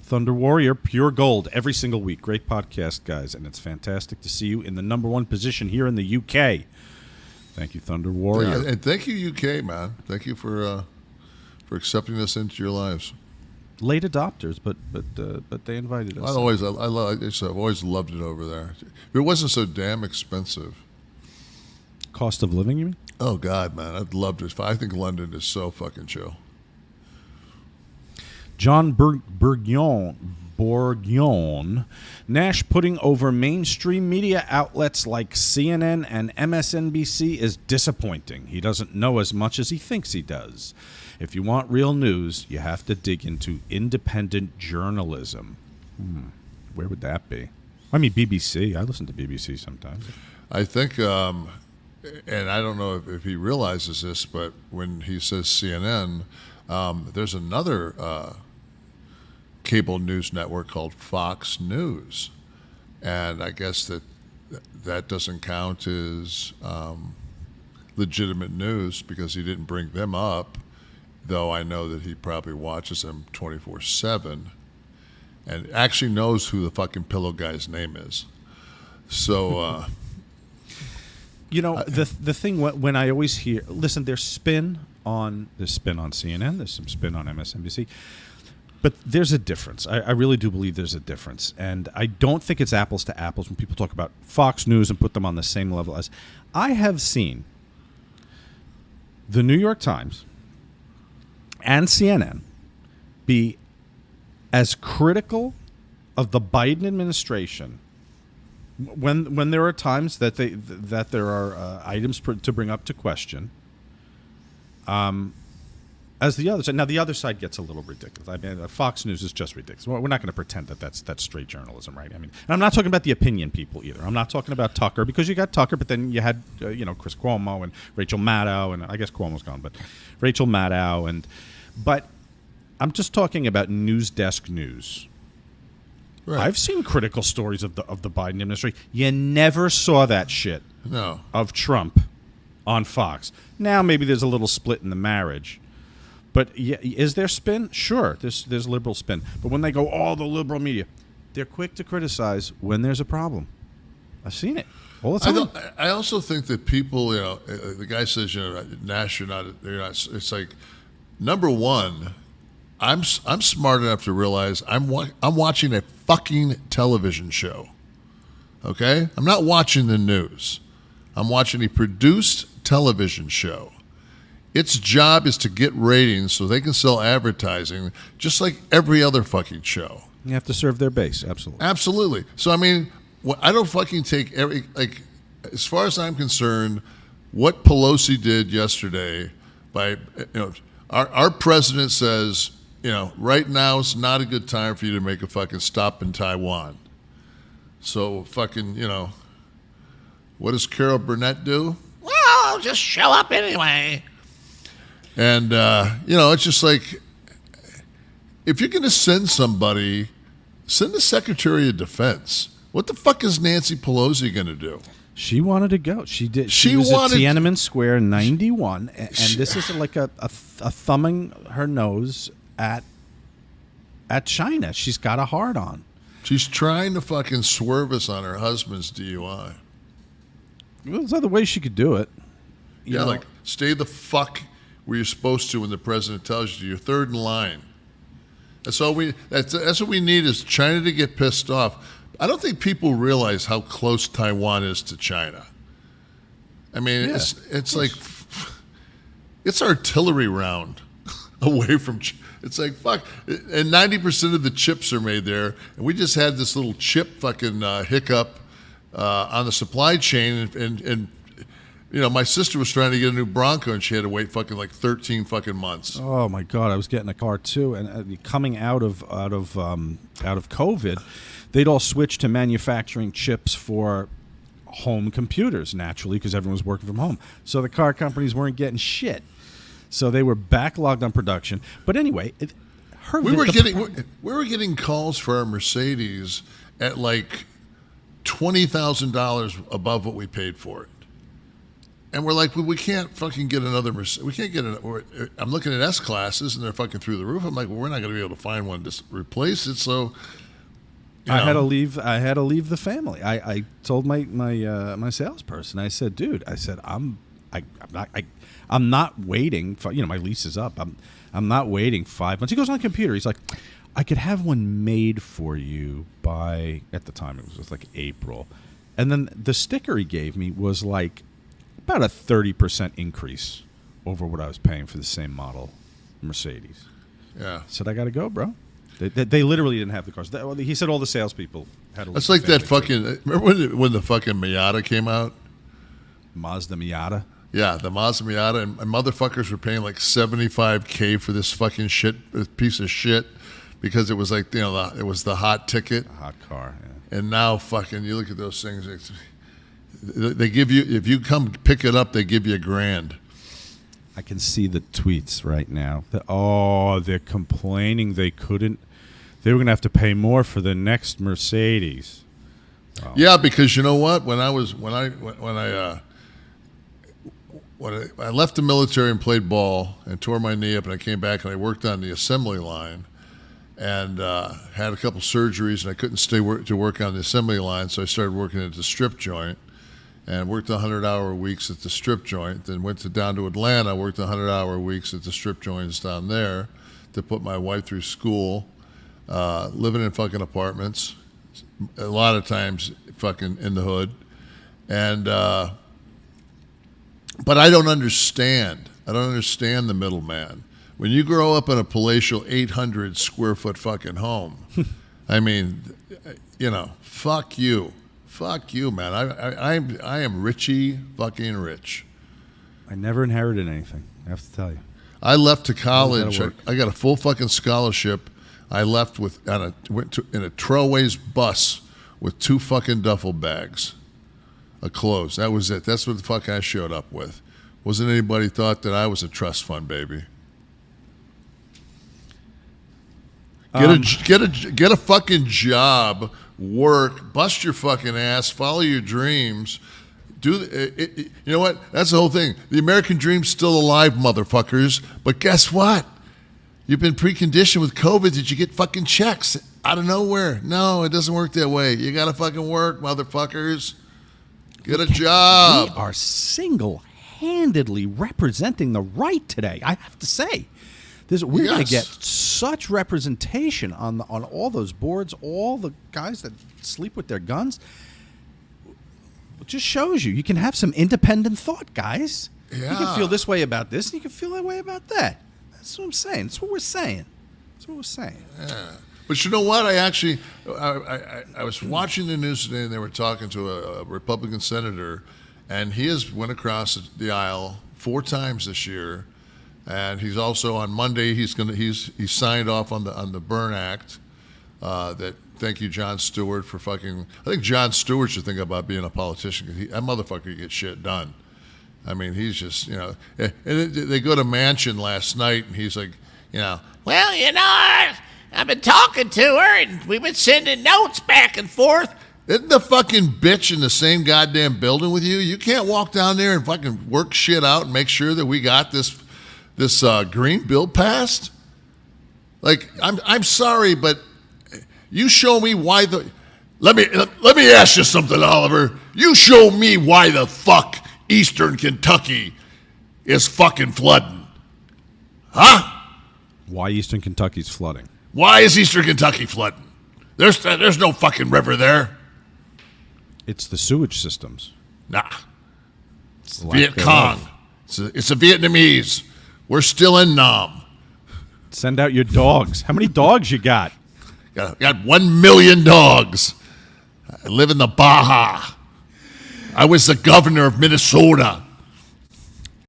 Thunder Warrior, pure gold every single week. Great podcast, guys, and it's fantastic to see you in the number one position here in the UK. Thank you, Thunder Warrior. Yeah, and thank you, UK, man. Thank you for accepting us into your lives. Late adopters, but they invited us. I've always loved it over there. If it wasn't so damn expensive. Cost of living, you mean? Oh God, man, I'd love to. I think London is so fucking chill. John Bourguignon, Nash putting over mainstream media outlets like CNN and MSNBC is disappointing. He doesn't know as much as he thinks he does. If you want real news, you have to dig into independent journalism. Where would that be? I mean, BBC. I listen to BBC sometimes. I think, and I don't know if he realizes this, but when he says CNN, there's another cable news network called Fox News, and I guess that doesn't count as legitimate news because he didn't bring them up, though I know that he probably watches them 24/7 and actually knows who the fucking pillow guy's name is. So you know, the thing when I always hear, listen, there's spin on CNN, there's some spin on MSNBC. But there's a difference. I really do believe there's a difference. And I don't think it's apples to apples when people talk about Fox News and put them on the same level as. I have seen the New York Times and CNN be as critical of the Biden administration when there are times that there are items to bring up to question. As the other side. Now, the other side gets a little ridiculous. I mean, Fox News is just ridiculous. We're not going to pretend that that's straight journalism, right? I mean, and I'm not talking about the opinion people either. I'm not talking about Tucker, because you got Tucker, but then you had, Chris Cuomo and Rachel Maddow, and I guess Cuomo's gone, but Rachel Maddow. But I'm just talking about news desk news. Right. I've seen critical stories of the Biden administration. You never saw that shit of Trump on Fox. Now maybe there's a little split in the marriage. But yeah, is there spin? Sure, there's liberal spin. But when they go, the liberal media, they're quick to criticize when there's a problem. I've seen it all the time. I also think that people, the guy says, Nash, you're not. It's like, number one, I'm smart enough to realize I'm watching a fucking television show. Okay, I'm not watching the news. I'm watching a produced television show. Its job is to get ratings so they can sell advertising, just like every other fucking show. You have to serve their base, absolutely. Absolutely. So, I mean, I don't fucking take as far as I'm concerned, what Pelosi did yesterday by, our president says, right now it's not a good time for you to make a fucking stop in Taiwan. So, fucking, what does Carol Burnett do? Well, I'll just show up anyway. And, it's just like, if you're going to send somebody, send the Secretary of Defense. What the fuck is Nancy Pelosi going to do? She wanted to go. She did. She was at Tiananmen Square in 91, and this is like a thumbing her nose at China. She's got a hard on. She's trying to fucking swerve us on her husband's DUI. Well, there's other ways she could do it. You know? Like, stay the fuck where you're supposed to when the president tells you. You're third in line. That's all that's what we need, is China to get pissed off. I don't think people realize how close Taiwan is to China. I mean, it's like, it's artillery round away from. It's like, fuck, and 90% of the chips are made there, and we just had this little chip fucking hiccup on the supply chain, and my sister was trying to get a new Bronco, and she had to wait fucking like 13 fucking months. Oh my God, I was getting a car too, and coming out of COVID, they'd all switched to manufacturing chips for home computers, naturally, because everyone was working from home. So the car companies weren't getting shit. So they were backlogged on production. But anyway, we were getting calls for our Mercedes at like $20,000 above what we paid for it. And we're like, well, we can't fucking get another. We can't get an. I'm looking at S classes, and they're fucking through the roof. I'm like, well, we're not going to be able to find one to replace it. So, I had to leave. I had to leave the family. I told my salesperson. I said, dude. I said, I'm not waiting for, my lease is up. I'm not waiting 5 months. He goes on the computer. He's like, I could have one made for you by, at the time it was like April, and then the sticker he gave me was like about a 30% increase over what I was paying for the same model Mercedes. Yeah. I said, I got to go, bro. They literally didn't have the cars. He said all the salespeople had. That's like that fucking. Remember when the fucking Miata came out? Mazda Miata. Yeah, the Mazda Miata, and motherfuckers were paying like $75K for this fucking piece of shit, because it was like, it was the hot ticket, A hot car. Yeah. and now fucking you look at those things. They give you, if you come pick it up, they give you $1,000. I can see the tweets right now. They're complaining they couldn't. They were going to have to pay more for the next Mercedes. Oh. Yeah, because you know what? When I left the military and played ball and tore my knee up, and I came back and I worked on the assembly line, and had a couple surgeries, and I couldn't stay to work on the assembly line, so I started working at the strip joint, and worked 100-hour weeks at the strip joint. Then went down to Atlanta, worked 100-hour weeks at the strip joints down there to put my wife through school, living in fucking apartments, a lot of times fucking in the hood, and but I don't understand. I don't understand the middleman. When you grow up in a palatial 800 square foot fucking home, I mean, fuck you. Fuck you, man. I am Richie fucking rich. I never inherited anything, I have to tell you. I left to college. work? I got a full fucking scholarship. I left in a Trailways bus with 2 fucking duffel bags of clothes. That was it. That's what the fuck I showed up with. Wasn't anybody thought that I was a trust fund baby. Get a fucking job, work, bust your fucking ass, follow your dreams. You know what? That's the whole thing. The American dream's still alive, motherfuckers. But guess what? You've been preconditioned with COVID. Did you get fucking checks out of nowhere? No, it doesn't work that way. You gotta fucking work, motherfuckers. Get a job. We are single-handedly representing the right today, I have to say. We're going to get such representation on all those boards, all the guys that sleep with their guns. It just shows you can have some independent thought, guys. Yeah. You can feel this way about this, and you can feel that way about that. That's what I'm saying. That's what we're saying. Yeah. But you know what? I was watching the news today, and they were talking to a Republican senator, and he has went across the aisle 4 times this year. And he's also on Monday. He's signed off on the Byrne Act. Thank you, Jon Stewart, for fucking. I think Jon Stewart should think about being a politician, because that motherfucker gets shit done. I mean, he's just And they go to Manchin last night, and he's like, well, I've been talking to her, and we've been sending notes back and forth. Isn't the fucking bitch in the same goddamn building with you? You can't walk down there and fucking work shit out and make sure that we got this green bill passed? Like, I'm sorry, but you show me why let me ask you something, Oliver. You show me why the fuck Eastern Kentucky is fucking flooding. Huh? Why Eastern Kentucky's flooding? Why is Eastern Kentucky flooding? There's no fucking river there. It's the sewage systems. Nah. It's Viet Cong. It's a Vietnamese. We're still in Nam. Send out your dogs. How many dogs you got? Got 1 million dogs. I live in the Baja. I was the governor of Minnesota.